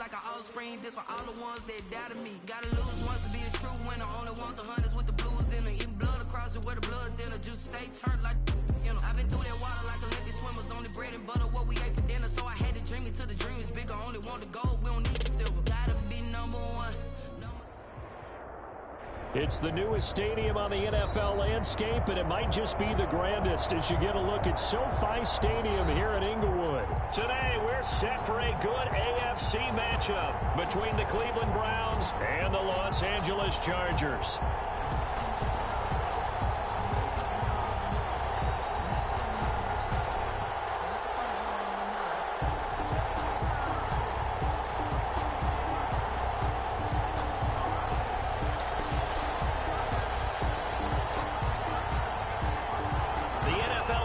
like an offspring. This for all the ones that doubted me. Gotta lose once to be a true winner. Only want the hunters with the blues in it. Eating blood across it where the blood thinner. Juice stay turned like, you know. I've been through that water like Olympic swimmers. Only bread and butter what we ate for dinner. So I had to dream it till the dream is bigger. Only want the gold, we don't need the silver. Gotta be number one. It's the newest stadium on the NFL landscape, and it might just be the grandest as you get a look at SoFi Stadium here in Inglewood. Today, we're set for a good AFC matchup between the Cleveland Browns and the Los Angeles Chargers.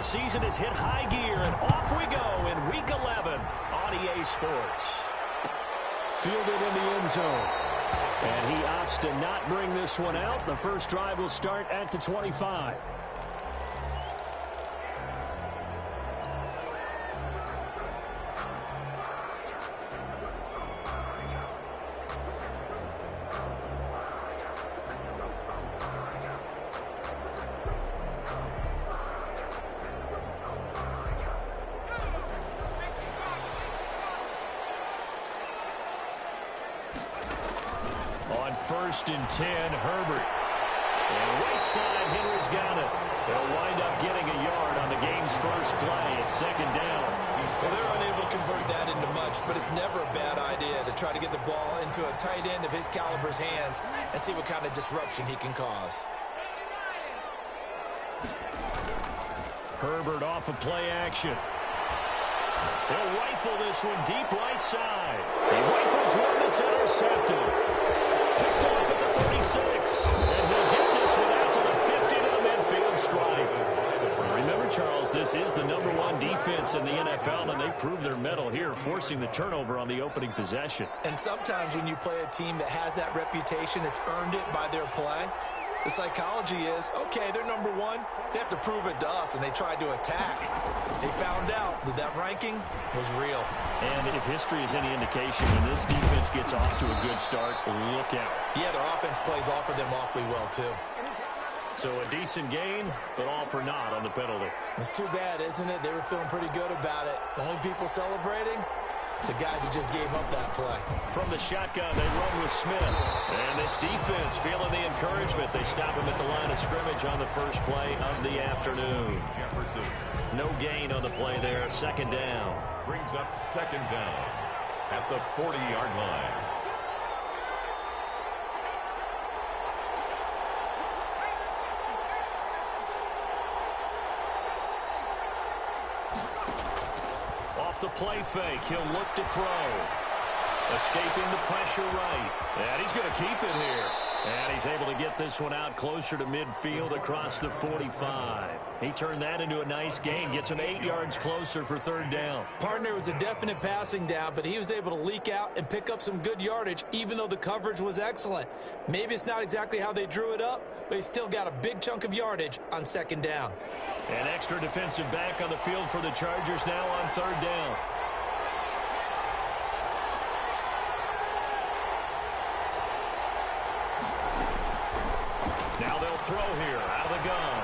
Season has hit high gear, and off we go in Week 11 on EA Sports. Fielded in the end zone. And he opts to not bring this one out. The first drive will start at the 25. First and 10, Herbert. And right side, Henry's got it. They'll wind up getting a yard on the game's first play at second down. Well, they're unable to convert that into much, but it's never a bad idea to try to get the ball into a tight end of his caliber's hands and see what kind of disruption he can cause. Herbert off of play action. He'll rifle this one deep right side. He rifles one that's intercepted. Picked off at the 36. And he'll get this one out to the 50 to the midfield stripe. Remember, Charles, this is the #1 defense in the NFL, and they prove their mettle here, forcing the turnover on the opening possession. And sometimes when you play a team that has that reputation, it's earned it by their play. The psychology is, okay, they're #1. They have to prove it to us, and they tried to attack. They found out that that ranking was real. And if history is any indication, when this defense gets off to a good start, look out. Yeah, their offense plays off of them awfully well, too. So a decent gain, but all for naught on the penalty. It's too bad, isn't it? They were feeling pretty good about it. The only people celebrating, the guys who just gave up that play. From the shotgun, they run with Smith. And this defense feeling the encouragement. They stop him at the line of scrimmage on the first play of the afternoon. Jefferson. No gain on the play there. Second down. Brings up second down at the 40-yard line. Off the play fake, he'll look to throw. Escaping the pressure right. And he's going to keep it here. And he's able to get this one out closer to midfield across the 45. He turned that into a nice gain. Gets him 8 yards closer for third down. Partner was a definite passing down, but he was able to leak out and pick up some good yardage, even though the coverage was excellent. Maybe it's not exactly how they drew it up, but he still got a big chunk of yardage on second down. An extra defensive back on the field for the Chargers now on third down. Now they'll throw here out of the gun.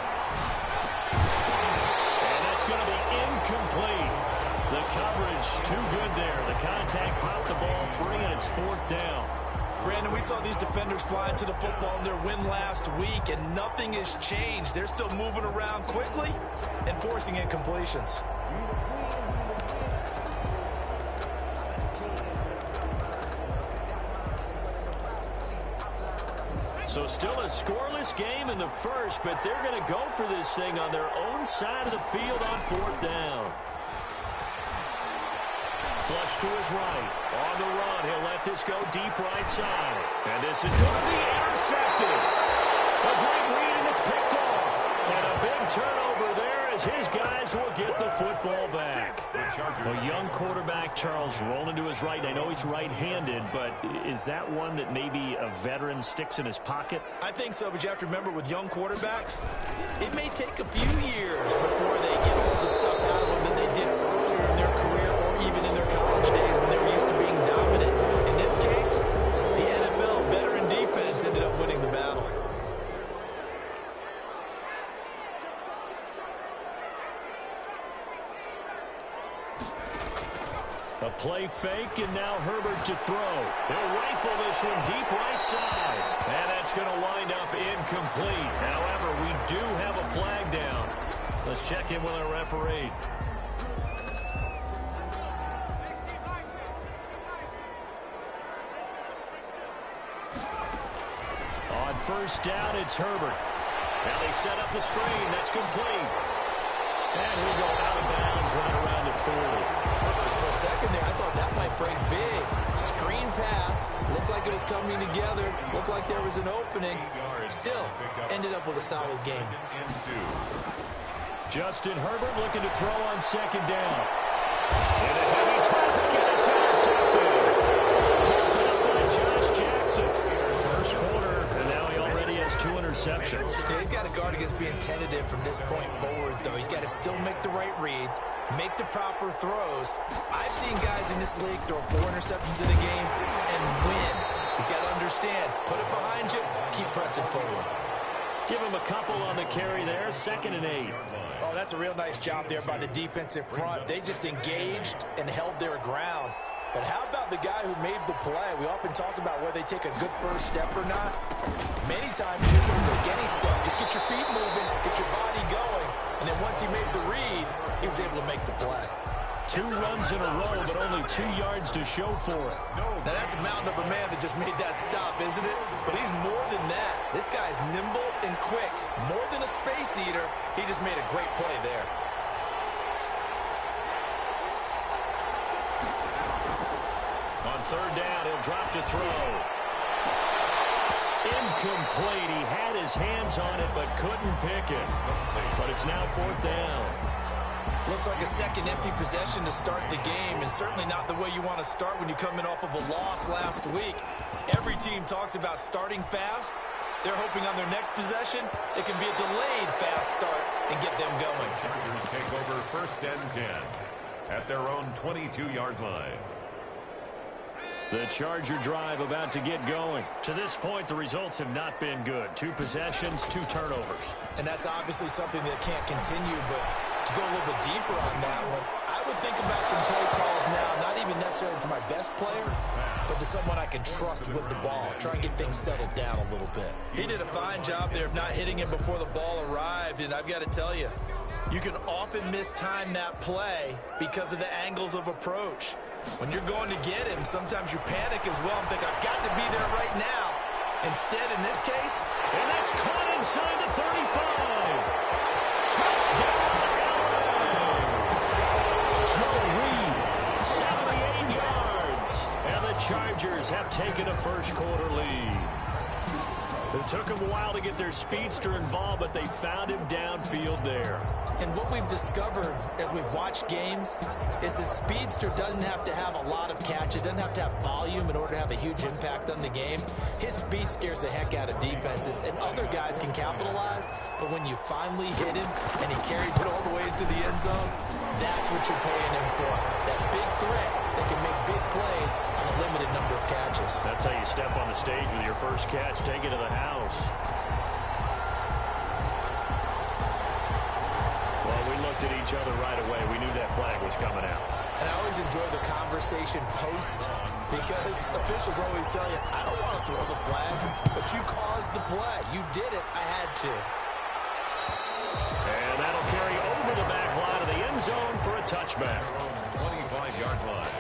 And that's going to be incomplete. The coverage too good there. The contact popped the ball free, and it's fourth down. Brandon, we saw these defenders fly into the football in their win last week, and nothing has changed. They're still moving around quickly and forcing incompletions. So still a scoreless game in the first, but they're going to go for this thing on their own side of the field on fourth down. Flush to his right. On the run, he'll let this go deep right side. And this is going to be intercepted. A great read, and it's picked off. And a big turnover there as his guys will get the football back. A young quarterback, Charles, rolling to his right. I know he's right-handed, but is that one that maybe a veteran sticks in his pocket? I think so, but you have to remember with young quarterbacks, it may take a few years before they get all the stuff out of them that they did earlier in their career or even in their college days when they were used to being dominant. And fake, and now Herbert to throw. He'll rifle this one deep right side. And that's going to wind up incomplete. However, we do have a flag down. Let's check in with our referee. On first down, it's Herbert. Now they set up the screen. That's complete. And we go out of bounds right around the 40. For a second there, I thought that might break big. Screen pass. Looked like it was coming together. Looked like there was an opening. Still, ended up with a solid game. Justin Herbert looking to throw on second down. Into heavy traffic, and it's intercepted. Picked up by Josh Jackson. First quarter, and now he already has 2 interceptions. Yeah, he's got to guard against being tentative from this point forward, though. He's got to still make the right reads, make the proper throws. I've seen guys in this league throw 4 interceptions in a game and win. He's got to understand, put it behind you, keep pressing forward. Give him a couple on the carry there, 2nd and 8. Oh, that's a real nice job there by the defensive front. They just engaged and held their ground. But how about the guy who made the play? We often talk about whether they take a good first step or not. Many times you just don't take any step. Just get your feet moving, get your body going. And then once he made the read, he was able to make the play. 2 runs in a row, but only 2 yards to show for it. Now that's a mountain of a man that just made that stop, isn't it? But he's more than that. This guy's nimble and quick. More than a space eater, he just made a great play there. On third down, he'll drop to throw. Incomplete. He had his hands on it, but couldn't pick it. But it's now 4th down. Looks like a second empty possession to start the game, and certainly not the way you want to start when you come in off of a loss last week. Every team talks about starting fast. They're hoping on their next possession, it can be a delayed fast start and get them going. Chargers take over 1st and 10 at their own 22-yard line. The Charger drive about to get going. To this point, the results have not been good. 2 possessions, 2 turnovers. And that's obviously something that can't continue, but to go a little bit deeper on that one, I would think about some play calls now, not even necessarily to my best player, but to someone I can trust with the ball. Try and get things settled down a little bit. He did a fine job there of not hitting him before the ball arrived, and I've got to tell you, you can often mistime that play because of the angles of approach. When you're going to get him, sometimes you panic as well and think, I've got to be there right now. Instead, in this case, and that's caught inside the 35. Touchdown, LA. Joe Reed, 78 yards. And the Chargers have taken a first quarter lead. It took them a while to get their speedster involved, but they found him downfield there. And what we've discovered as we've watched games is the speedster doesn't have to have a lot of catches, doesn't have to have volume in order to have a huge impact on the game. His speed scares the heck out of defenses, and other guys can capitalize, but when you finally hit him and he carries it all the way into the end zone, that's what you're paying him for. That big threat that can make big plays on a limited number of catches. That's how you step on the stage with your first catch, take it to the house. Well, we looked at each other right away. We knew that flag was coming out. And I always enjoy the conversation post because officials always tell you, I don't want to throw the flag, but you caused the play. You did it. I had to. And that'll carry over the back line of the end zone for a touchback. 25-yard line.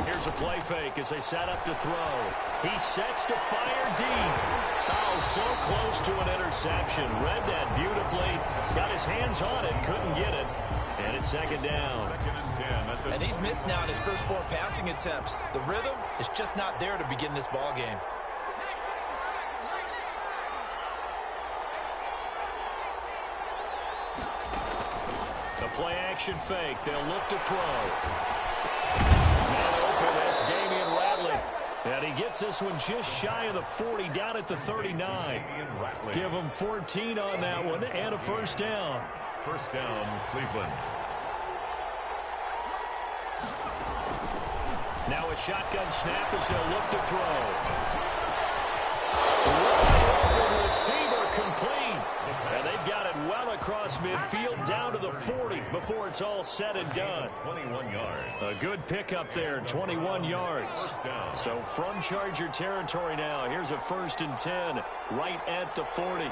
Here's a play fake as they set up to throw. He sets to fire deep. Oh, so close to an interception. Read that beautifully. Got his hands on it, couldn't get it. And it's 2nd down. 2nd and 10. And he's missed now in his first 4 passing attempts. The rhythm is just not there to begin this ball game. The play action fake. They'll look to throw. That's Damian Ratley. And he gets this one just shy of the 40, down at the 39. Give him 14 on that one and a first down. First down, Cleveland. Now a shotgun snap as they'll look to throw. Wide receiver complete. And they've got it well across midfield down to the 40 before it's all said and done. 21 yards. A good pickup there, 21 yards. So from Charger territory now, here's a 1st and 10 right at the 40.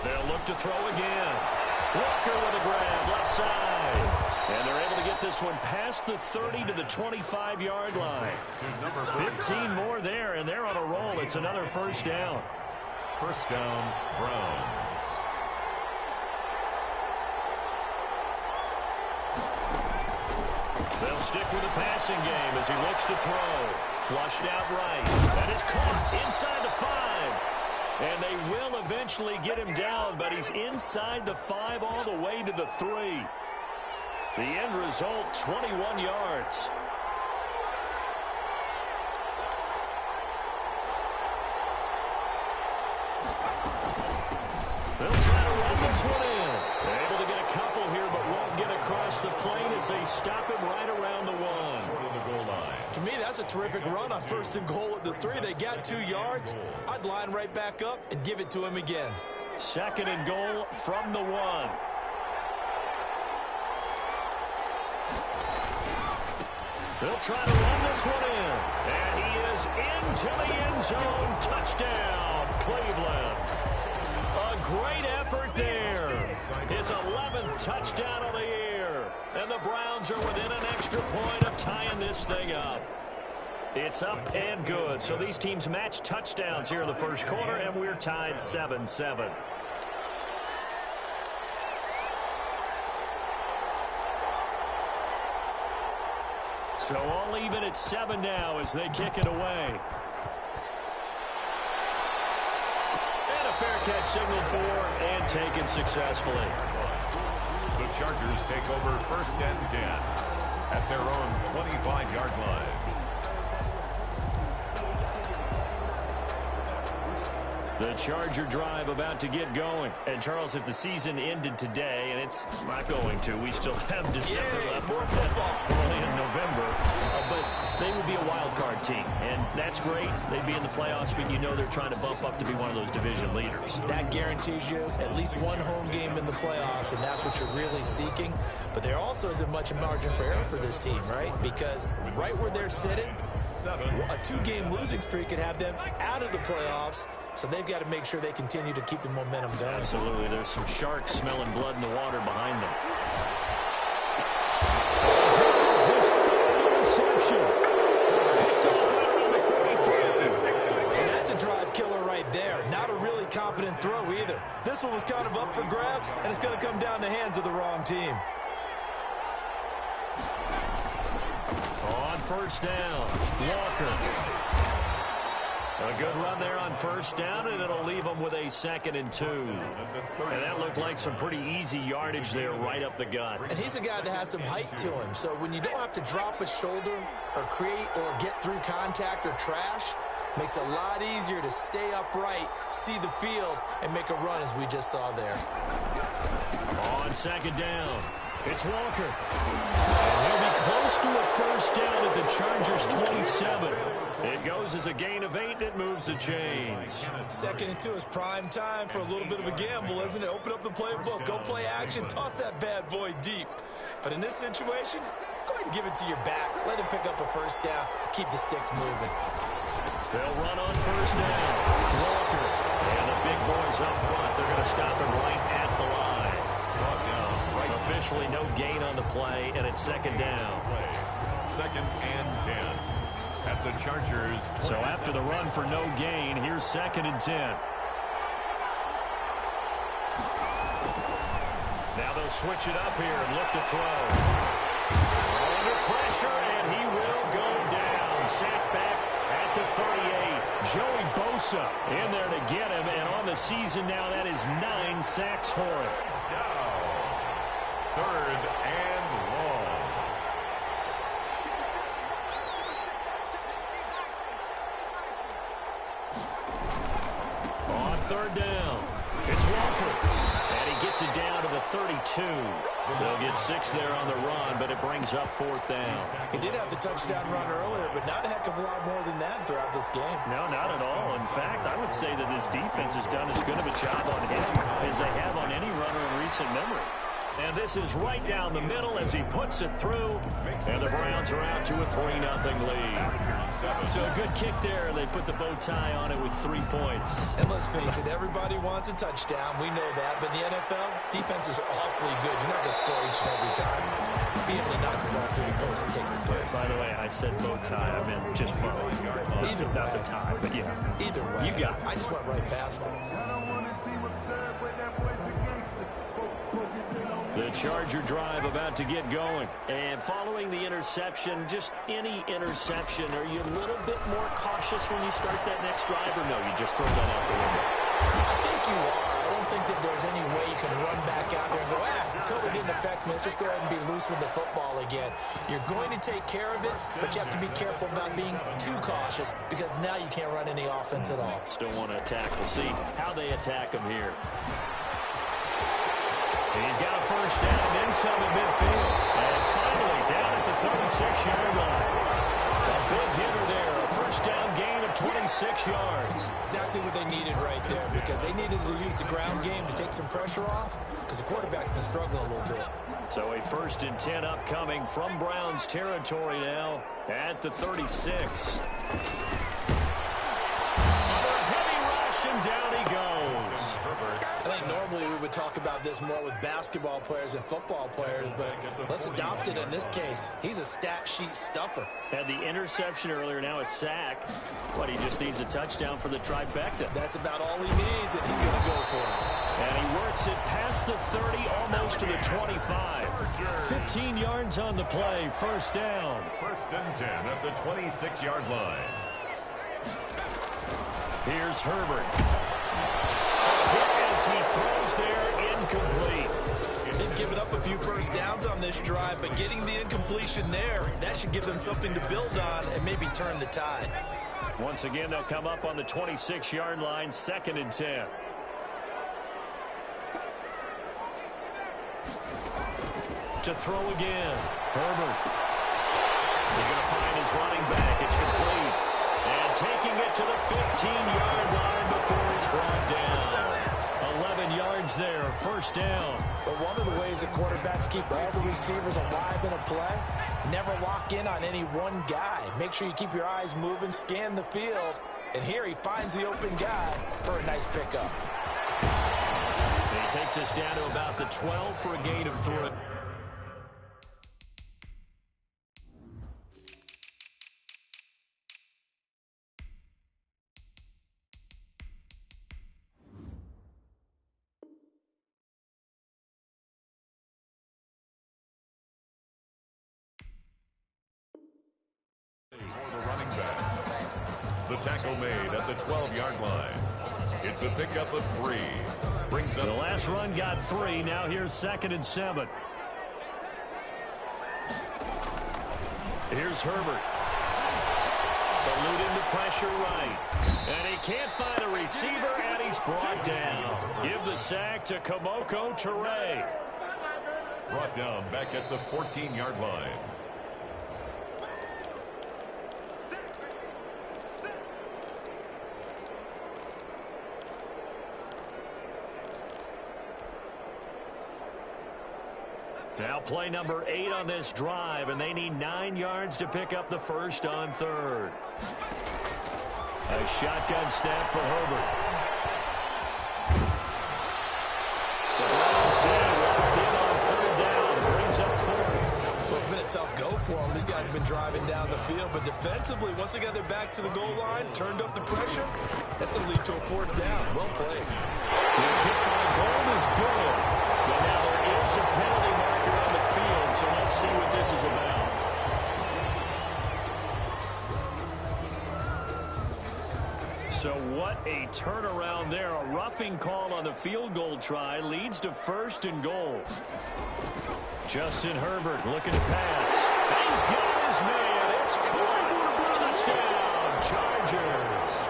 They'll look to throw again. Walker with a grab, left side. And they're able to get this one past the 30 to the 25-yard line. 15 more there, and they're on a roll. It's another 1st down. 1st down, Browns. They'll stick with the passing game as he looks to throw. Flushed out right. That is caught inside the 5. And they will eventually get him down, but he's inside the 5 all the way to the 3. The end result, 21 yards. They'll try to run this one in. They're able to get a couple here, but won't get across the plane as they stop him right around the 1. Short of the goal line. To me, that's a terrific run on 1st and goal at the 3. They got 2 yards. I'd line right back up and give it to him again. 2nd and goal from the 1. They'll try to run this one in. And he is into the end zone. Touchdown, Cleveland. A great effort there. His 11th touchdown of the year. And the Browns are within an extra point of tying this thing up. It's up and good. So these teams match touchdowns here in the 1st quarter, and we're tied 7-7. So all even at 7 now as they kick it away. And a fair catch signaled for and taken successfully. The Chargers take over 1st and 10 at their own 25-yard line. The Charger drive about to get going. And, Charles, if the season ended today, and it's not going to, we still have December left. More football. We're only in November. But they would be a wild card team. And that's great. They'd be in the playoffs, but you know they're trying to bump up to be one of those division leaders. That guarantees you at least one home game in the playoffs, and that's what you're really seeking. But there also isn't much margin for error for this team, right? Because right where they're sitting, a 2-game losing streak could have them out of the playoffs. So they've got to make sure they continue to keep the momentum going. Absolutely. There's some sharks smelling blood in the water behind them. His third interception. Picked off right around the 43. And that's a drive killer right there. Not a really confident throw either. This one was kind of up for grabs, and it's going to come down the hands of the wrong team. On 1st down, Walker. A good run there on 1st down, and it'll leave them with a 2nd and 2. And that looked like some pretty easy yardage there right up the gut. And he's a guy that has some height to him. So when you don't have to drop a shoulder or create or get through contact or trash, makes it a lot easier to stay upright, see the field, and make a run as we just saw there. On 2nd down, it's Walker. And he'll be close to a 1st down at the Chargers' 27. It goes as a gain of 8. It moves the chains. 2nd and 2 is prime time for a little bit of a gamble, isn't it? Open up the playbook. Go play action. Toss that bad boy deep. But in this situation, go ahead and give it to your back. Let him pick up a 1st down. Keep the sticks moving. They'll run on 1st down. Walker. And the big boys up front. They're going to stop him right at the line. Officially no gain on the play, and it's 2nd down. 2nd and 10. At the Chargers. So after the run for no gain, here's 2nd and 10. Now they'll switch it up here and look to throw. Under pressure, and he will go down. Sacked back at the 38. Joey Bosa in there to get him, and on the season now, that is 9 sacks for him. Down. 3rd and long. third down. It's Walker. And he gets it down to the 32. They'll get 6 there on the run, but it brings up 4th down. He did have the touchdown run earlier, but not a heck of a lot more than that throughout this game. No, not at all. In fact, I would say that this defense has done as good of a job on him as they have on any runner in recent memory. And this is right down the middle as he puts it through. And the Browns are out to a 3-0 lead. So a good kick there. They put the bow tie on it with 3 points. And let's face it, everybody wants a touchdown. We know that. But in the NFL, defenses are awfully good. You're not going to score each and every time. Be able to knock the ball through the post and take the throw. By the way, I said bow tie. I meant just bow. Either way. Not the tie, but yeah. Either way. You got it. I just went right past it. The Charger drive about to get going. And following the interception, just any interception, are you a little bit more cautious when you start that next drive, or no, you just throw that out the window? I think you are. I don't think that there's any way you can run back out there and go, totally didn't affect me. Let's just go ahead and be loose with the football again. You're going to take care of it, but you have to be careful about being too cautious because now you can't run any offense at all. Still want to attack. We'll see how they attack him here. He's got a first down and then some at midfield. And finally down at the 36-yard line. A big hitter there. A first down gain of 26 yards. Exactly what they needed right there because they needed to use the ground game to take some pressure off because the quarterback's been struggling a little bit. So a 1st and 10 upcoming from Browns territory now at the 36. Under a heavy rush and down he goes. I think normally we would talk about this more with basketball players and football players, but let's adopt it in this case. He's a stat sheet stuffer. Had the interception earlier, now a sack. What, he just needs a touchdown for the trifecta. That's about all he needs, and he's going to go for it. And he works it past the 30, almost to the 25. 15 yards on the play, first down. 1st and 10 at the 26-yard line. Here's Herbert. He throws there, incomplete. They've given up a few first downs on this drive, but getting the incompletion there, that should give them something to build on and maybe turn the tide. Once again, they'll come up on the 26-yard line, 2nd and 10. To throw again, Herbert. He's going to find his running back. It's complete. And taking it to the 15-yard line before it's brought down. 11 yards there, first down. But one of the ways the quarterbacks keep all the receivers alive in a play, never lock in on any one guy. Make sure you keep your eyes moving, scan the field, and here he finds the open guy for a nice pickup. And he takes us down to about the 12 for a gain of 3. For the running back. The tackle made at the 12-yard line. It's a pickup of 3. Brings up the last run got 3. Now here's 2nd and 7. Here's Herbert. Eluding the pressure right. And he can't find a receiver, and he's brought down. Give the sack to Kamoko Toure. brought down back at the 14-yard line. Now play number 8 on this drive, and they need 9 yards to pick up the first on third. A shotgun snap for Herbert. The Browns did on third down. Brings up fourth. Well, it's been a tough go for them. These guys have been driving down the field, but defensively, once they got their backs to the goal line, turned up the pressure, that's going to lead to a fourth down. Well played. The kick by goal is good. But now there is a penalty marker on the field, so let's see what this is about. So what a turnaround there. A roughing call on the field goal try leads to first and goal. Justin Herbert looking to pass. He's got his man. It's caught. Touchdown, Chargers.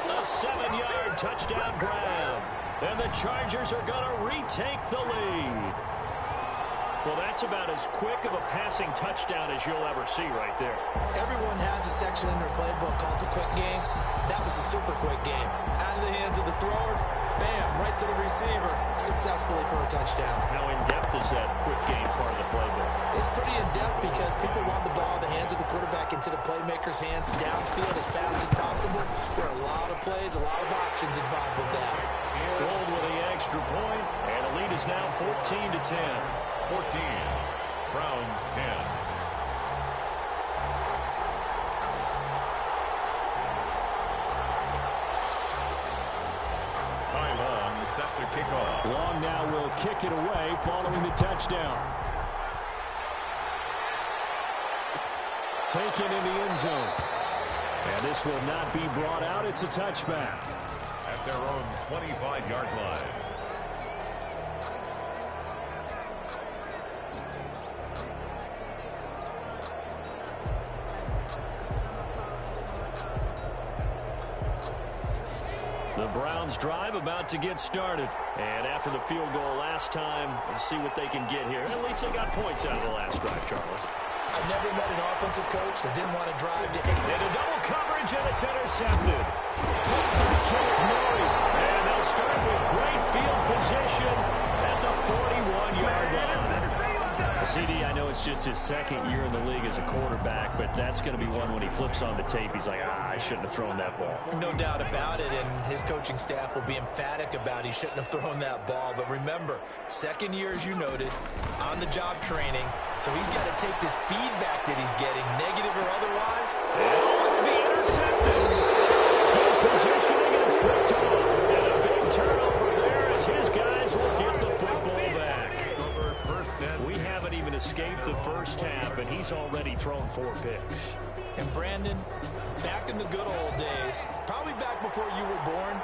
A 7-yard touchdown grab. And the Chargers are going to retake the lead. Well, that's about as quick of a passing touchdown as you'll ever see right there. Everyone has a section in their playbook called the quick game. That was a super quick game. Out of the hands of the thrower, bam, right to the receiver, successfully for a touchdown. How in-depth is that quick game part of the playbook? It's pretty in-depth because people want the ball in the hands of the quarterback into the playmaker's hands downfield as fast as possible. There are a lot of plays, a lot of options involved with that. Gold with the extra point, and the lead is now 14-10. 14. Browns 10. Ty Long set to kick off. Long now will kick it away following the touchdown. Taken in the end zone. And this will not be brought out. It's a touchback. At their own 25-yard line. The Browns drive about to get started. And after the field goal last time, let's see what they can get here. At least they got points out of the last drive, Charles. I've never met an offensive coach that didn't want to drive to 8. Into double coverage, and it's intercepted. And they'll start with great field position at the 41-yard line. CD, I know it's just his second year in the league as a quarterback, but that's going to be one when he flips on the tape. He's like, I shouldn't have thrown that ball. No doubt about it, and his coaching staff will be emphatic about he shouldn't have thrown that ball. But remember, second year, as you noted, on-the-job training, so he's got to take this feedback that he's getting, negative or otherwise. And be intercepted. Good positioning, and it's picked off. And a big turnover there as his guys will get the football back. We haven't even escaped the first half, and he's already thrown 4 picks. And Brandon, back in the good old days, probably back before you were born,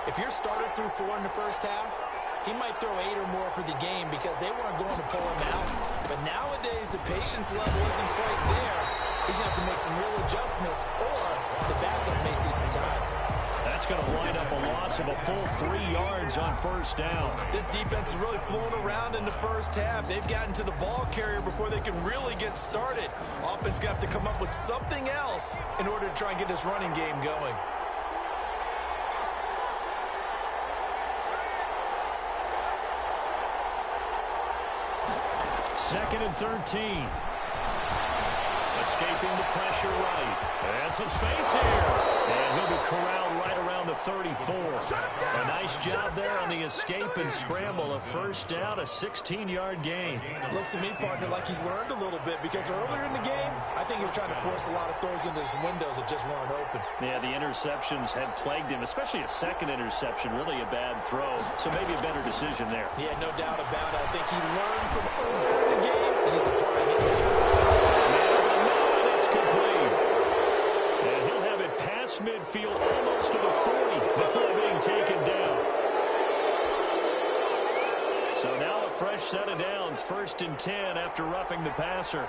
if your starter threw 4 in the first half, he might throw 8 or more for the game because they weren't going to pull him out. But nowadays, the patience level isn't quite there. He's going to have to make some real adjustments, or the backup may see some time. That's going to wind up a loss of a full 3 yards on first down. This defense is really flown around in the first half. They've gotten to the ball carrier before they can really get started. Offense going to have to come up with something else in order to try and get this running game going. Second and 13. Escaping the pressure right. And some space here. And he'll be corralled right around the 34. A nice job there on the escape and scramble. A first down, a 16-yard gain. Looks to me, partner, like he's learned a little bit because earlier in the game, I think he was trying to force a lot of throws into some windows that just weren't open. Yeah, the interceptions had plagued him, especially a second interception. Really a bad throw. So maybe a better decision there. Yeah, no doubt about it. I think he learned from earlier in the game, and he's applying it now. Complete. And he'll have it past midfield almost to the 40 before being taken down. So now a fresh set of downs, 1st and 10 after roughing the passer.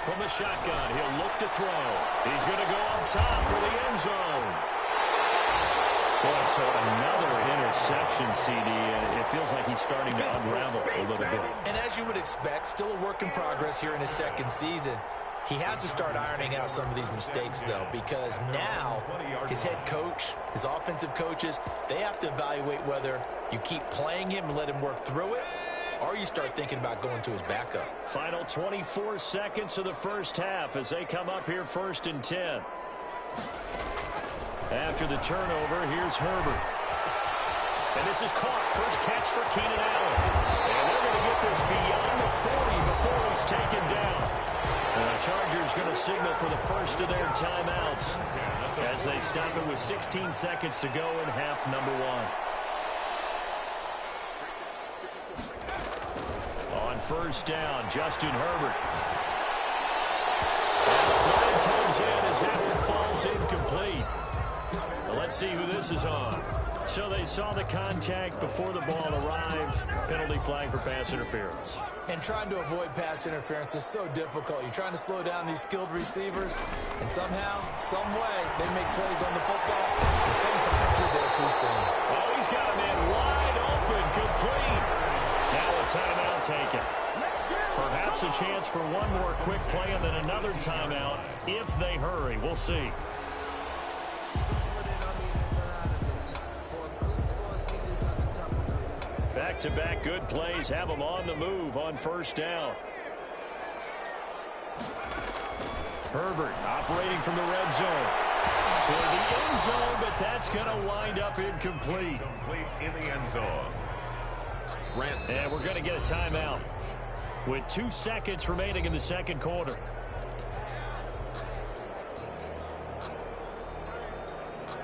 From the shotgun, he'll look to throw. He's going to go up top for the end zone. Boy, so another interception, CD, and it feels like he's starting to unravel a little bit. And as you would expect, still a work in progress here in his second season. He has to start ironing out some of these mistakes, though, because now his head coach, his offensive coaches, they have to evaluate whether you keep playing him and let him work through it, or you start thinking about going to his backup. Final 24 seconds of the first half as they come up here 1st and 10. After the turnover, here's Herbert. And this is caught. First catch for Keenan Allen. And they're going to get this beyond the 40 before he's taken down. And the Chargers going to signal for the first of their timeouts as they stop it with 16 seconds to go in half number 1. On first down, Justin Herbert. And the flag comes in as that one falls incomplete. Let's see who this is on. So they saw the contact before the ball arrived. Penalty flag for pass interference. And trying to avoid pass interference is so difficult. You're trying to slow down these skilled receivers, and somehow, some way, they make plays on the football, and sometimes you're there too soon. Oh, he's got a man wide open, complete. Now a timeout taken. Perhaps a chance for one more quick play and then another timeout if they hurry. We'll see. Back-to-back good plays have them on the move on first down. Herbert operating from the red zone. Toward the end zone, but that's going to wind up incomplete. Complete in the end zone. And we're going to get a timeout with 2 seconds remaining in the second quarter.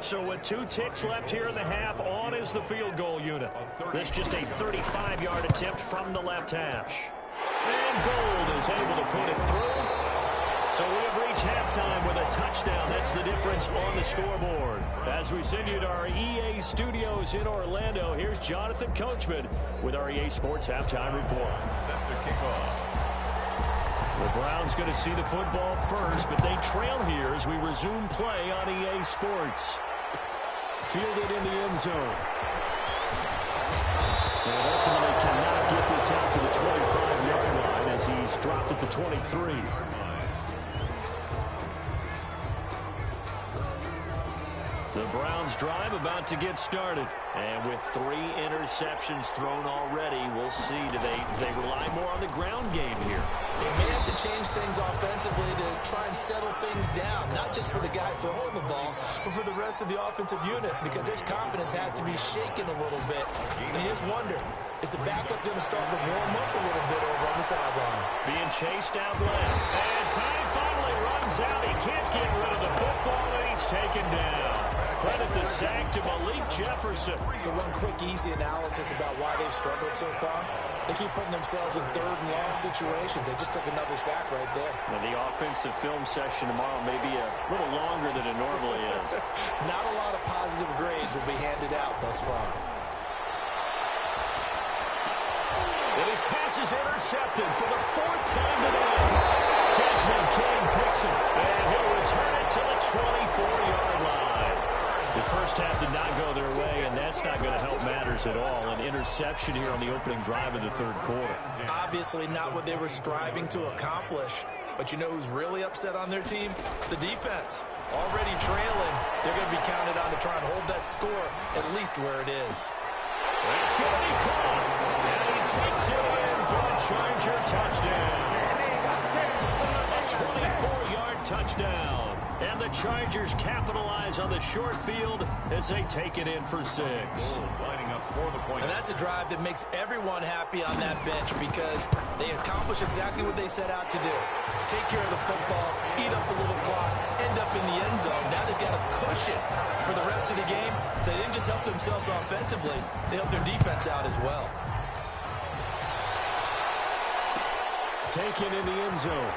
So with 2 ticks left here in the half, on is the field goal unit. This just a 35-yard attempt from the left hash. And Gold is able to put it through. So we have reached halftime with a touchdown. That's the difference on the scoreboard. As we send you to our EA studios in Orlando, here's Jonathan Coachman with our EA Sports Halftime Report. Set to kick off. The Browns going to see the football first, but they trail here as we resume play on EA Sports. Fielded in the end zone. And ultimately cannot get this out to the 25-yard line as he's dropped at the 23. The Browns drive about to get started. And with 3 interceptions thrown already, we'll see. Do they rely more on the ground game here? They may have to change things offensively to try and settle things down, not just for the guy throwing the ball, but for the rest of the offensive unit, because his confidence has to be shaken a little bit. And you just wonder, is the backup going to start to warm up a little bit over on the sideline? Being chased out left. And time finally runs out. He can't get rid of the football, and he's taken down. Credit the sack to Malik Jefferson. So one quick, easy analysis about why they've struggled so far. They keep putting themselves in third and long situations. They just took another sack right there. Now the offensive film session tomorrow may be a little longer than it normally is. Not a lot of positive grades will be handed out thus far. And his pass is intercepted for the 4th time today. Desmond King picks it, and he'll return it to the 24-yard line. The first half did not go their way, and that's not going to help matters at all. An interception here on the opening drive of the third quarter. Obviously not what they were striving to accomplish. But you know who's really upset on their team? The defense. Already trailing. They're going to be counted on to try and hold that score at least where it is. That's going to be caught. And he takes it in for the Charger touchdown. A 24-yard touchdown. And the Chargers capitalize on the short field as they take it in for 6. Lining up for the point. And that's a drive that makes everyone happy on that bench because they accomplish exactly what they set out to do. Take care of the football, eat up a little clock, end up in the end zone. Now they've got a cushion for the rest of the game. So they didn't just help themselves offensively, they helped their defense out as well. Taken in the end zone.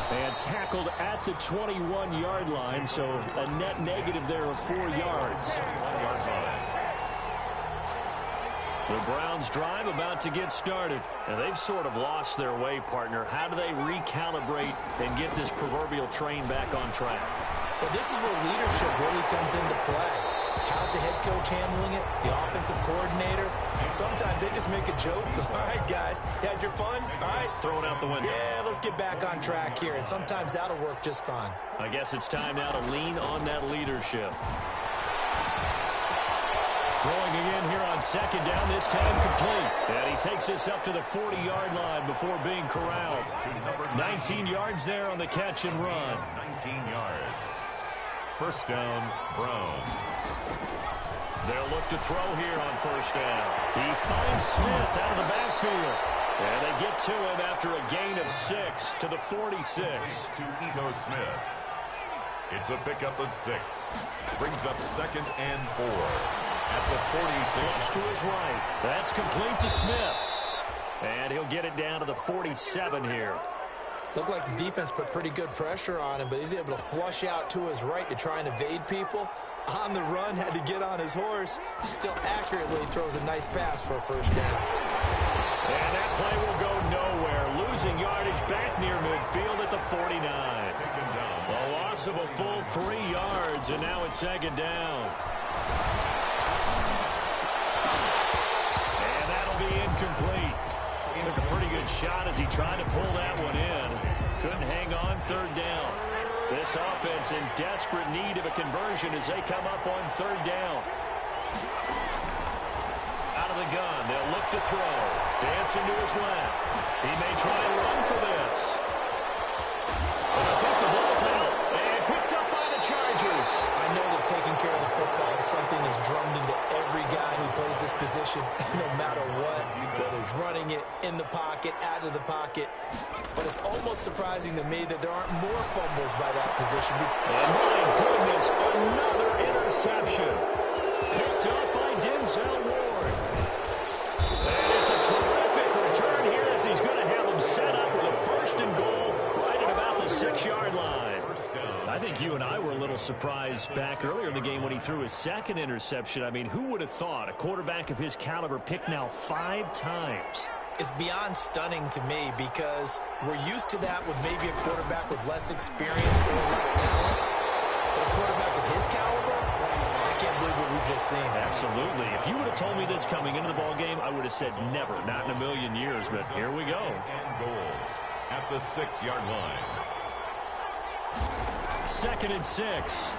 And tackled at the 21-yard line, so a net negative there of 4 yards. The Browns drive about to get started. And they've sort of lost their way, partner. How do they recalibrate and get this proverbial train back on track? Well, this is where leadership really comes into play. How's the head coach handling it? The offensive coordinator? Sometimes they just make a joke. All right, guys, had your fun? All right. Throw it out the window. Yeah, let's get back on track here. And sometimes that'll work just fine. I guess it's time now to lean on that leadership. Throwing again here on second down, this time complete. And he takes this up to the 40-yard line before being corralled. 19 yards there on the catch and run. 19 yards. First down, Browns. They'll look to throw here on first down. He finds Smith out of the backfield. And they get to him after a gain of 6 to the 46. To Ito Smith. It's a pickup of 6. Brings up 2nd and 4. At the 46. Flush to his right. That's complete to Smith. And he'll get it down to the 47 here. Looked like the defense put pretty good pressure on him, but he's able to flush out to his right to try and evade people. On the run, had to get on his horse. Still accurately throws a nice pass for a first down. And that play will go nowhere. Losing yardage back near midfield at the 49. A loss of a full 3 yards, and now it's second down. And that'll be incomplete. Took a pretty good shot as he tried to pull that one in. Couldn't hang on third down. This offense in desperate need of a conversion as they come up on third down. Out of the gun, they'll look to throw. Dancing to his left. He may try and run for this. But I think the ball's out. And picked up by the Chargers. I know that taking care of the football is something that's drummed into every guy who plays this position, no matter what, whether it's running it, in the pocket, out of the pocket. But it's almost surprising to me that there aren't more fumbles by that position. And my goodness, another interception. Picked up by Denzel Ward. And it's a terrific return here as he's going to have him set up with a first and goal right at about the 6-yard line. I think you and I were a little surprised back earlier in the game when he threw his second interception. I mean, who would have thought a quarterback of his caliber picked now 5 times? It's beyond stunning to me because we're used to that with maybe a quarterback with less experience or less talent. But a quarterback of his caliber, I can't believe what we've just seen. Absolutely. If you would have told me this coming into the ball game, I would have said never, not in a million years. But here we go. And goal at the 6-yard line. 2nd and 6.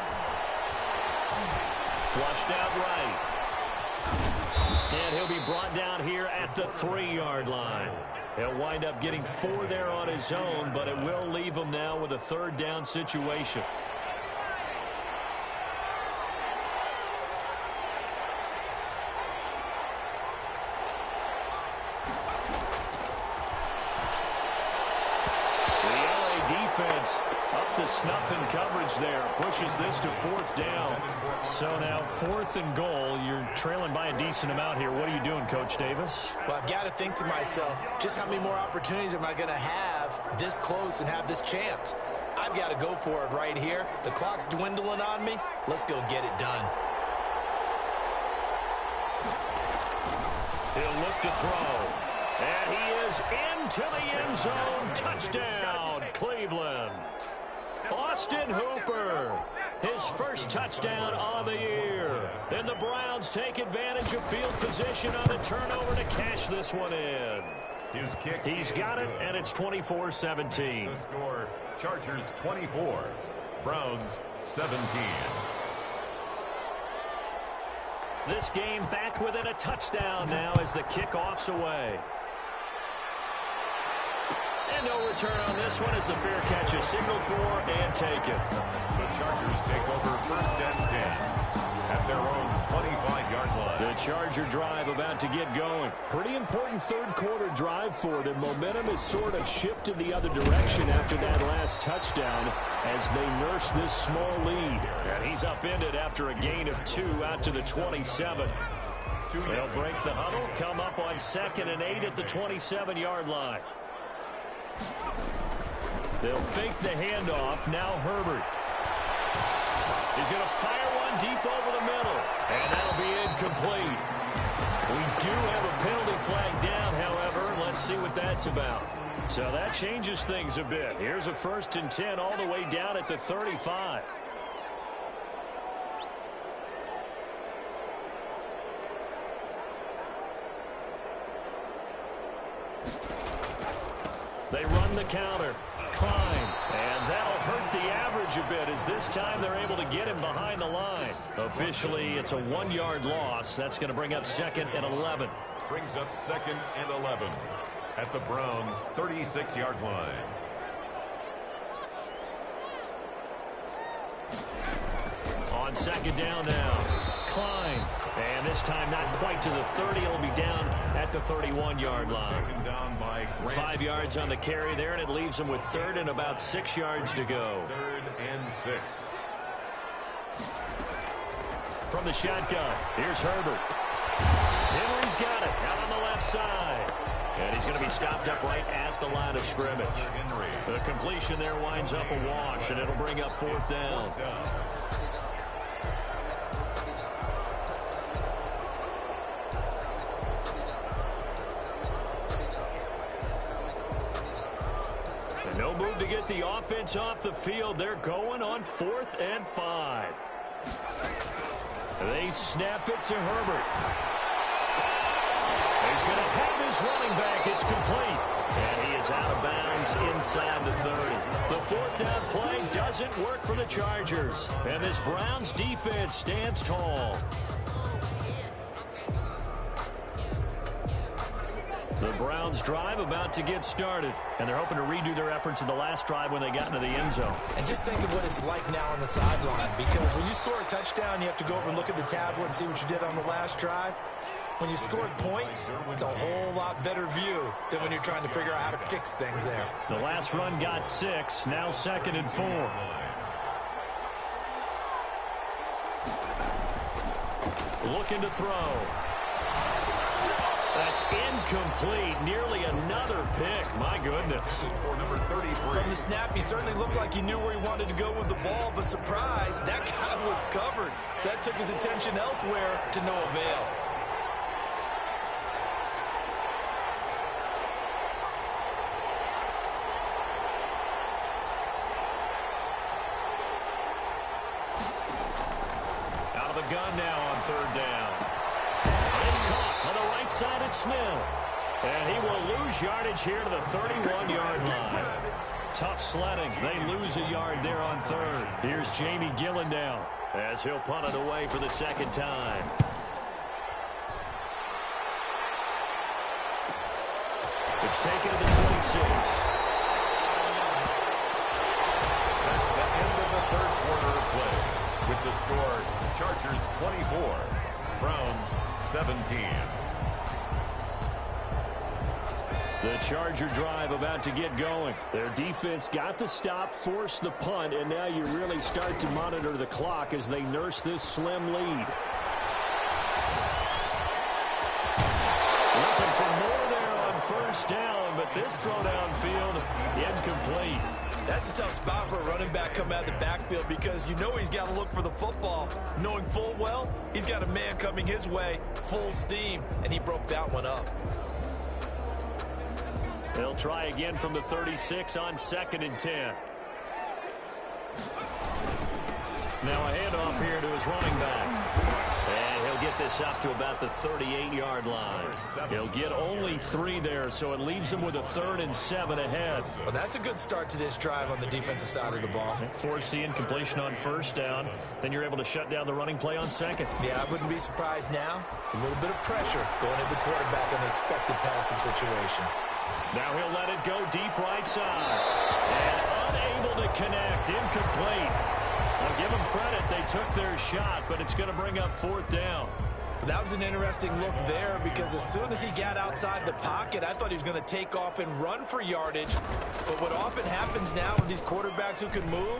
Flushed out right. And he'll be brought down here at the 3-yard line. He'll wind up getting 4 there on his own, but it will leave him now with a 3rd down situation. Defense up to snuff in coverage there. Pushes this to 4th down. So now 4th and goal. You're trailing by a decent amount here. What are you doing, Coach Davis? Well, I've got to think to myself, just how many more opportunities am I going to have this close and have this chance? I've got to go for it right here. The clock's dwindling on me. Let's go get it done. He'll look to throw. And he is into the end zone. Touchdown, Cleveland. Austin Hooper, his first touchdown on the year. And the Browns take advantage of field position on the turnover to cash this one in. His kick. He's got it, and it's 24-17. The score, Chargers 24, Browns 17. This game back within a touchdown now as the kickoff's away. And no return on this one as the fair catch is signaled for and taken. The Chargers take over 1st and 10 at their own 25-yard line. The Charger drive about to get going. Pretty important 3rd quarter drive for them. Momentum has sort of shifted the other direction after that last touchdown as they nurse this small lead. And he's upended after a gain of 2 out to the 27. They'll break the huddle, come up on 2nd and 8 at the 27-yard line. They'll fake the handoff. Now Herbert. He's going to fire one deep over the middle. And that'll be incomplete. We do have a penalty flag down, however. Let's see what that's about. So that changes things a bit. Here's a 1st and 10 all the way down at the 35. They run the counter. Klein. And that'll hurt the average a bit as this time they're able to get him behind the line. Officially, it's a 1-yard loss. That's going to bring up 2nd and 11. Brings up 2nd and 11 at the Browns' 36-yard line. On 2nd down now. Klein. And this time not quite to the 30. It'll be down at the 31-yard line. 5 yards on the carry there, and it leaves them with 3rd and about 6 yards to go. 3rd and 6. From the shotgun, here's Herbert. Henry's got it out on the left side. And he's going to be stopped up right at the line of scrimmage. The completion there winds up a wash, and it'll bring up 4th down. And no move to get the offense off the field. They're going on 4th and 5. They snap it to Herbert. He's going to have his running back. It's complete. And he is out of bounds inside the 30. The 4th down play doesn't work for the Chargers. And this Browns defense stands tall. The Browns drive about to get started. And they're hoping to redo their efforts in the last drive when they got into the end zone. And just think of what it's like now on the sideline. Because when you score a touchdown, you have to go over and look at the tablet and see what you did on the last drive. When you scored points, it's a whole lot better view than when you're trying to figure out how to fix things there. The last run got 6, now 2nd and 4. Looking to throw. That's incomplete. Nearly another pick. My goodness. From the snap, he certainly looked like he knew where he wanted to go with the ball, but surprise, that guy was covered. So that took his attention elsewhere to no avail. Out of the gun now on 3rd down. It's caught on the right side at Smith. And he will lose yardage here to the 31-yard line. Tough sledding. They lose a yard there on 3rd. Here's Jamie Gillen now as he'll punt it away for the 2nd time. It's taken to the 26. That's the end of the 3rd quarter of play. With the score, Chargers 24, Browns 17. The Charger drive about to get going. Their defense got the stop, forced the punt, and now you really start to monitor the clock as they nurse this slim lead. Looking for more there on 1st down, but this throw downfield, incomplete. That's a tough spot for a running back coming out of the backfield because you know he's got to look for the football, knowing full well he's got a man coming his way, full steam, and he broke that one up. They'll try again from the 36 on 2nd and 10. Now a handoff here to his running back. And he'll get this up to about the 38-yard line. He'll get only 3 there, so it leaves him with a 3rd and 7 ahead. Well, that's a good start to this drive on the defensive side of the ball. Force the incompletion on 1st down. Then you're able to shut down the running play on 2nd. Yeah, I wouldn't be surprised now. A little bit of pressure going at the quarterback in the expected passing situation. Now he'll let it go deep right side. And unable to connect. Incomplete. I'll give them credit. They took their shot, but it's going to bring up 4th down. That was an interesting look there because as soon as he got outside the pocket, I thought he was going to take off and run for yardage. But what often happens now with these quarterbacks who can move,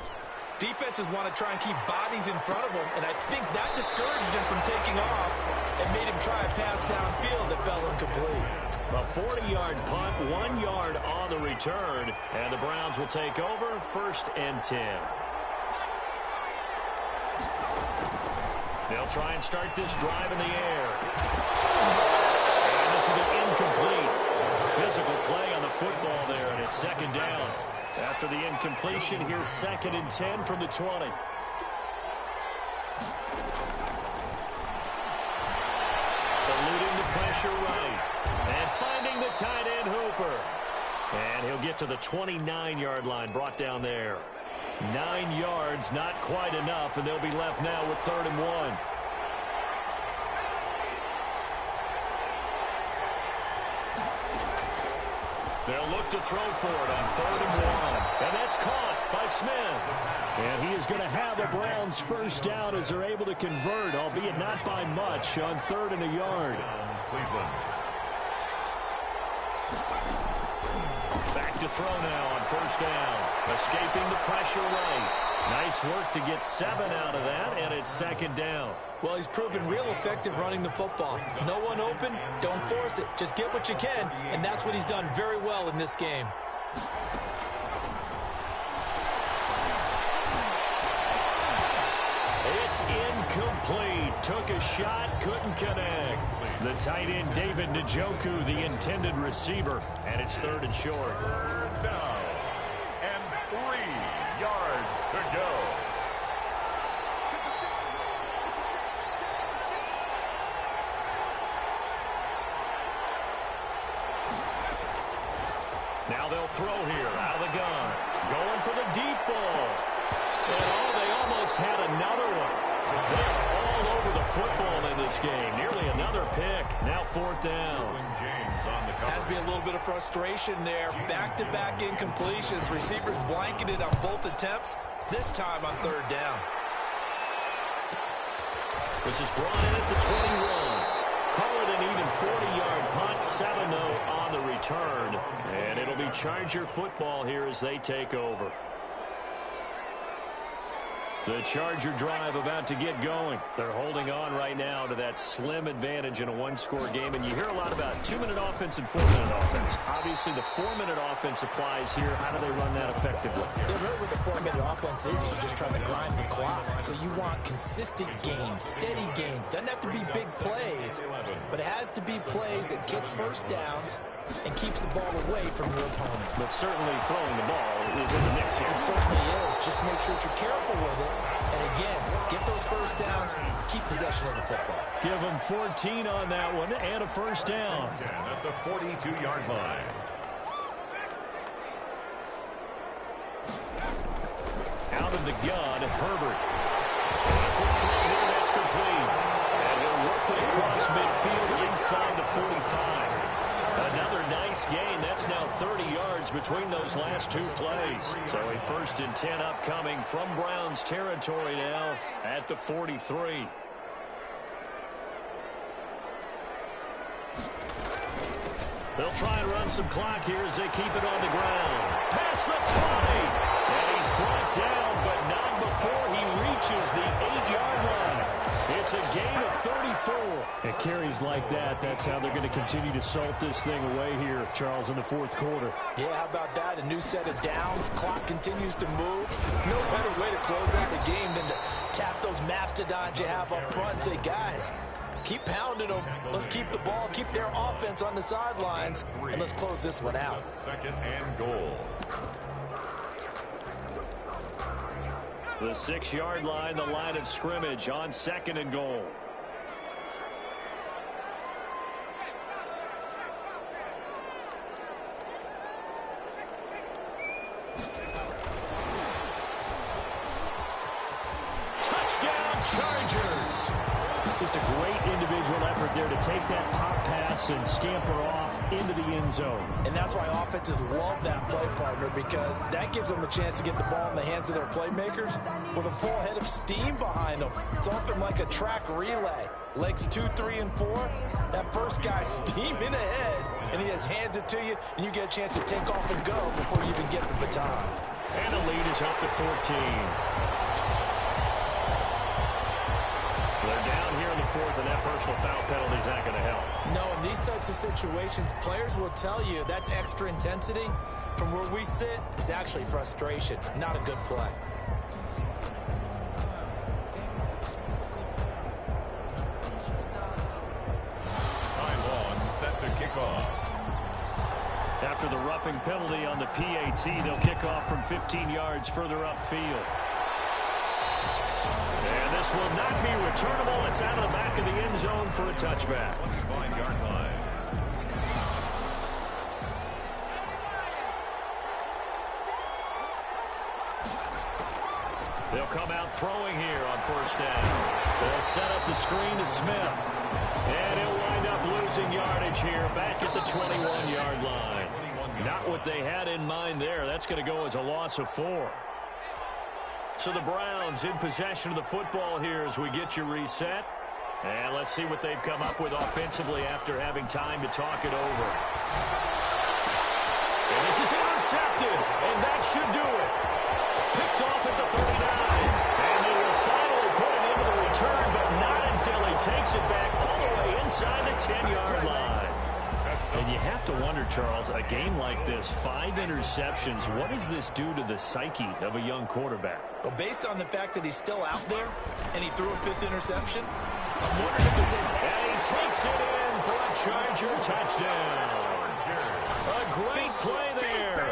defenses want to try and keep bodies in front of them, and I think that discouraged him from taking off and made him try a pass downfield that fell incomplete. A 40-yard punt, 1 yard on the return, and the Browns will take over 1st and 10. They'll try and start this drive in the air. And this will be incomplete. Physical play on the football there, and it's 2nd down. After the incompletion, here's 2nd and 10 from the 20. Eluding the pressure right. And finding the tight end Hooper. And he'll get to the 29-yard line, brought down there. 9 yards, not quite enough, and they'll be left now with 3rd and 1. They'll look to throw for it on 3rd and 1. And that's caught by Smith. And he is going to have a Browns 1st down as they're able to convert, albeit not by much, on 3rd and a yard. Cleveland. Back to throw now on 1st down. Escaping the pressure right. Nice work to get 7 out of that, and it's second down. Well, he's proven real effective running the football. No one open, don't force it. Just get what you can, and that's what he's done very well in this game. It's incomplete. Took a shot, couldn't connect. The tight end, David Njoku, the intended receiver, and it's 3rd and short. 3rd down and 3 yards to go. Now they'll throw here out of the gun. Going for the deep ball. And they almost had another one. They are all over the football in this game. Nearly another pick. Now 4th down. James on the cover. Has to be a little bit of frustration there. Back-to-back incompletions. Receivers blanketed on both attempts. This time on 3rd down. This is brought in at the 21. Call it an even 40-yard punt. 7-0 on the return. And it'll be Charger football here as they take over. The Charger drive about to get going. They're holding on right now to that slim advantage in a one-score game. And you hear a lot about 2-minute offense and 4-minute offense. Obviously, the 4-minute offense applies here. How do they run that effectively? Yeah, really what the 4-minute offense is you're just trying to grind the clock. So you want consistent gains, steady gains. Doesn't have to be big plays, but it has to be plays that gets first downs and keeps the ball away from your opponent. But certainly throwing the ball is in the mix here. It certainly is. Just make sure that you're careful with it. And again, get those first downs, keep possession of the football. Give them 14 on that one and a first down. At the 42-yard line. Out of the gun, Herbert. Quick throw here, that's complete. And he'll work it across midfield inside the 45. Another nice gain. That's now 30 yards between those last 2 plays. So a 1st and 10 upcoming from Browns territory now at the 43. They'll try and run some clock here as they keep it on the ground. Past the 20. And he's brought down, but not before he reaches the 8-yard line. It's a gain of 34. At carries like that, that's how they're going to continue to salt this thing away here, Charles, in the 4th quarter. Yeah, how about that? A new set of downs. Clock continues to move. No better way to close out the game than to tap those mastodons you have up front and say, guys, keep pounding them. Let's keep the ball, keep their offense on the sidelines, and let's close this one out. 2nd and goal. The 6-yard line, the line of scrimmage on 2nd and goal. Touchdown, Chargers. Just a great individual effort there to take that pop pass and scamper off into the end zone. And that's why offenses love that play, partner, because that gives them a chance to get the ball in the hands of their playmakers with a full head of steam behind them. It's often like a track relay. Legs 2, 3, and 4. That first guy's steaming ahead, and he just hands it to you, and you get a chance to take off and go before you even get the baton. And the lead is up to 14. They're down here in the 4th, and that personal foul penalty is not going to help. No, in these types of situations, players will tell you that's extra intensity. From where we sit, it's actually frustration, not a good play. Taiwan set to kick off. After the roughing penalty on the PAT, they'll kick off from 15 yards further upfield. And this will not be returnable. It's out of the back of the end zone for a touchback. 25-yard line. They'll come out throwing here on 1st down. They'll set up the screen to Smith. And he'll wind up losing yardage here back at the 21-yard line. Not what they had in mind there. That's going to go as a loss of 4. So the Browns in possession of the football here as we get you reset. And let's see what they've come up with offensively after having time to talk it over. And this is intercepted, and that should do it. Picked off at the 39. And they will finally put it into the return, but not until he takes it back all the way inside the 10-yard line. And you have to wonder, Charles, a game like this, 5 interceptions, what does this do to the psyche of a young quarterback? Well, based on the fact that he's still out there and he threw a 5th interception, I'm wondering if it's in. And he takes it in for a Charger touchdown. A great play there.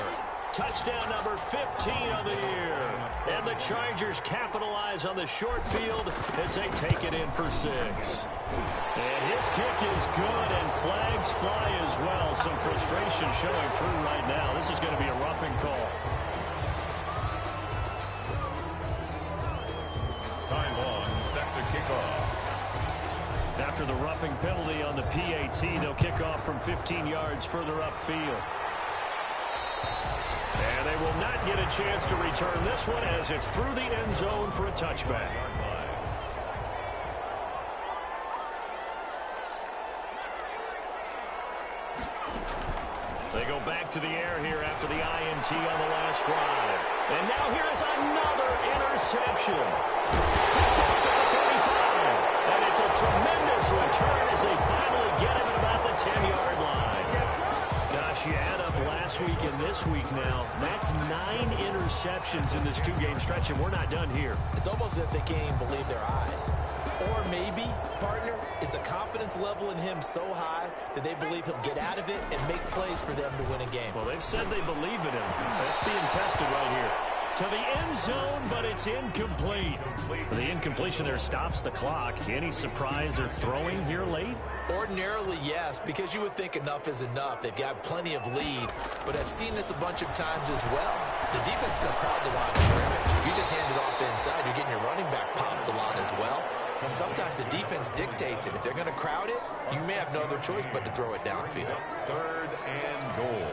Touchdown number 15 of the year. And the Chargers capitalize on the short field as they take it in for 6. And his kick is good, and flags fly as well. Some frustration showing through right now. This is going to be a roughing call. Time on, set to kick off. After the roughing penalty on the PAT, they'll kick off from 15 yards further upfield. And they will not get a chance to return this one as it's through the end zone for a touchback. They go back to the air here after the INT on the last drive. And now here is another interception. Picked off at the 35. And it's a tremendous return as they finally get him at about the 10-yard line. Gosh, you add up last week and this week now. That's 9 interceptions in this 2-game stretch, and we're not done here. It's almost as if they can't even believe their eyes. Or maybe, partner, is the confidence level in him so high that they believe he'll get out of it and make plays for them to win a game. Well, they've said they believe in him. That's being tested right here. To the end zone, but it's incomplete. The incompletion there stops the clock. Any surprise they're throwing here late? Ordinarily, yes, because you would think enough is enough. They've got plenty of lead, but I've seen this a bunch of times as well. The defense is going to crowd the line of scrimmage. If you just hand it off inside, you're getting your running back popped a lot as well. Sometimes the defense dictates it. If they're going to crowd it, you may have no other choice but to throw it downfield. 3rd and goal.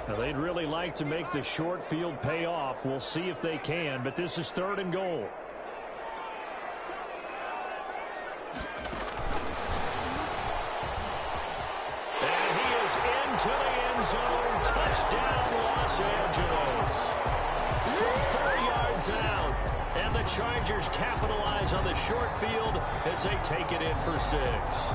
Now, they'd really like to make the short field pay off. We'll see if they can, but this is 3rd and goal. And he is into the end zone. Touchdown, Los Angeles. From 4 yards out. And the Chargers capitalize on the short field as they take it in for 6.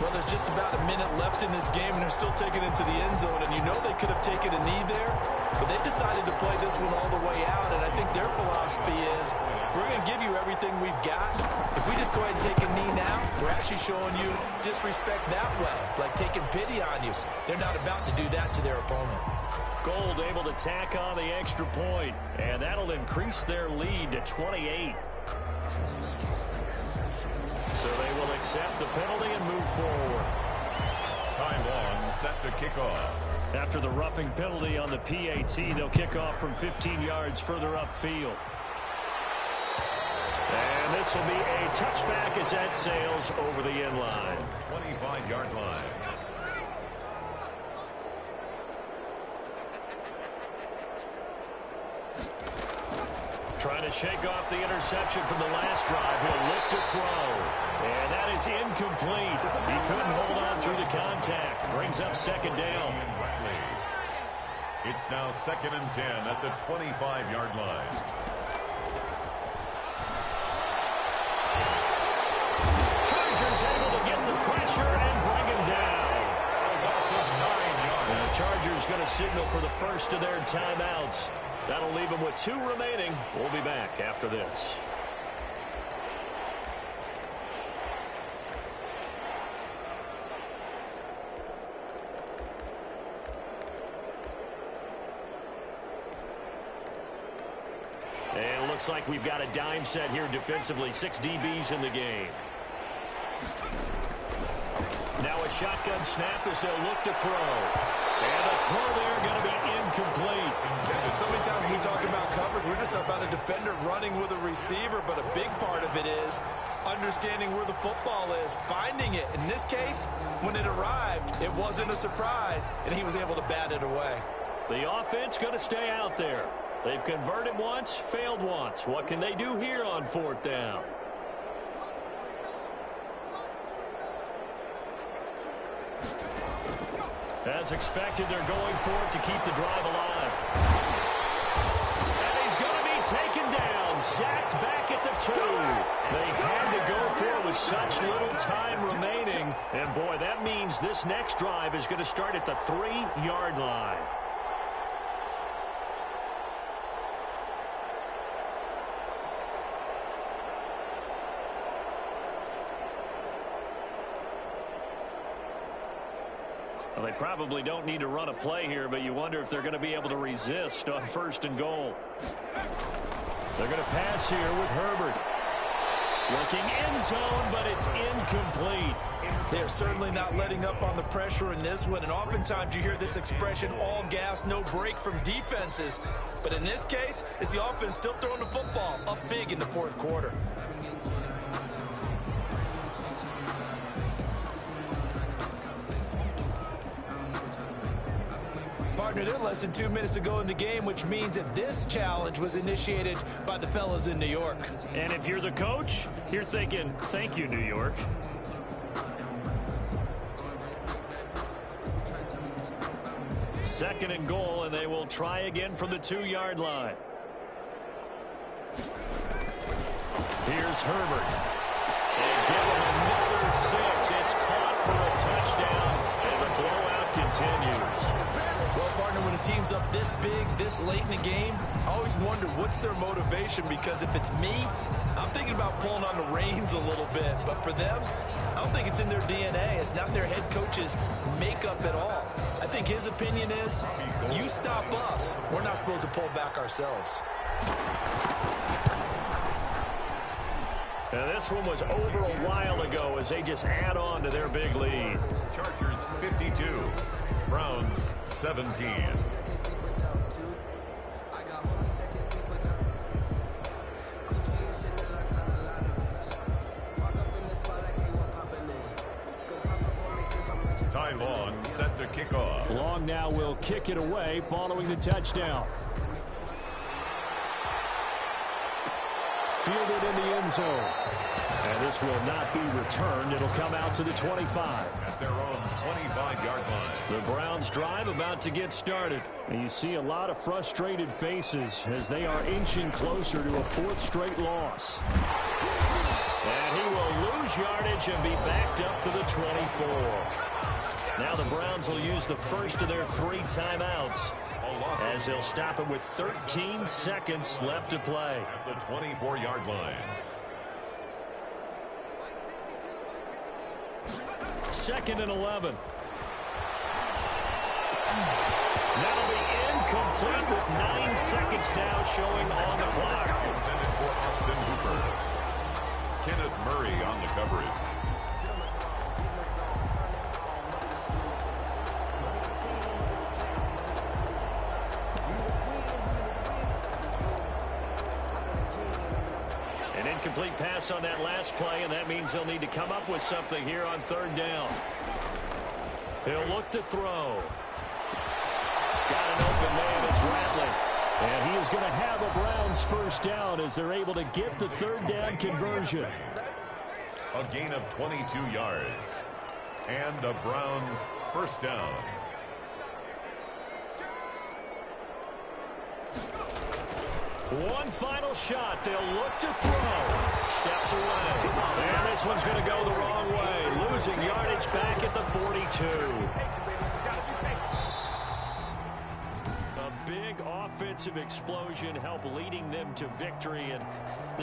Well, there's just about a minute left in this game, and they're still taking it to the end zone. And you know they could have taken a knee there, but they decided to play this one all the way out. And I think their philosophy is, we're going to give you everything we've got. If we just go ahead and take a knee now, we're actually showing you disrespect that way, like taking pity on you. They're not about to do that to their opponent. Gold able to tack on the extra point, and that'll increase their lead to 28. So they will accept the penalty and move forward. Time on, set to kick off. After the roughing penalty on the PAT, they'll kick off from 15 yards further upfield. And this will be a touchback as that sails over the end line. 25-yard line. Trying to shake off the interception from the last drive. He'll look to throw. And that is incomplete. He couldn't hold on through the contact. Brings up 2nd down. It's now 2nd and 10 at the 25-yard line. Chargers able to get the pressure and bring him down. And the Chargers going to signal for the first of their timeouts. That'll leave them with 2 remaining. We'll be back after this. And it looks like we've got a dime set here defensively. 6 DBs in the game. Now a shotgun snap as they'll look to throw. And the throw there going to be incomplete. And so many times when we talk about coverage, we're just about a defender running with a receiver, but a big part of it is understanding where the football is, finding it. In this case, when it arrived, it wasn't a surprise, and he was able to bat it away. The offense going to stay out there. They've converted once, failed once. What can they do here on 4th down? As expected, they're going for it to keep the drive alive. And he's going to be taken down, sacked back at the 2. They had to go for it with such little time remaining. And, boy, that means this next drive is going to start at the 3-yard line. Well, they probably don't need to run a play here, but you wonder if they're going to be able to resist on 1st and goal. They're going to pass here with Herbert. Looking end zone, but it's incomplete. They're certainly not letting up on the pressure in this one, and oftentimes you hear this expression, all gas, no break from defenses. But in this case, it's the offense still throwing the football up big in the 4th quarter. Partner, they're less than 2 minutes ago in the game, which means that this challenge was initiated by the fellas in New York. And if you're the coach, you're thinking, thank you, New York. Second and goal, and they will try again from the 2-yard line. Here's Herbert. And give him another 6. It's caught for a touchdown, and the blowout continues. Well, partner, when a team's up this big, this late in the game, I always wonder what's their motivation, because if it's me, I'm thinking about pulling on the reins a little bit. But for them, I don't think it's in their DNA. It's not their head coach's makeup at all. I think his opinion is, you stop us, we're not supposed to pull back ourselves. Now, this one was over a while ago as they just add on to their big lead. Chargers 52, Browns 17. Ty Long set to kick off. Long now will kick it away following the touchdown. Fielded in the end zone. And this will not be returned. It'll come out to the 25. At their own 25-yard line. The Browns drive about to get started. And you see a lot of frustrated faces as they are inching closer to a 4th straight loss. And he will lose yardage and be backed up to the 24. Now the Browns will use the first of their 3 timeouts, as they'll stop it with 13 seconds left to play. At the 24-yard line. 2nd and 11. That'll be incomplete with 9 seconds now showing on the clock. Intended for Austin Hooper. Kenneth Murray on the coverage. An incomplete pass on that last play, and that means they'll need to come up with something here on 3rd down. He'll look to throw. Got an open man. It's Rattling. And he is going to have a Browns first down as they're able to get the 3rd down conversion. A gain of 22 yards. And the Browns first down. One final shot. They'll look to throw. Steps away. And this one's going to go the wrong way. Losing yardage back at the 42. A big offensive explosion helped leading them to victory. And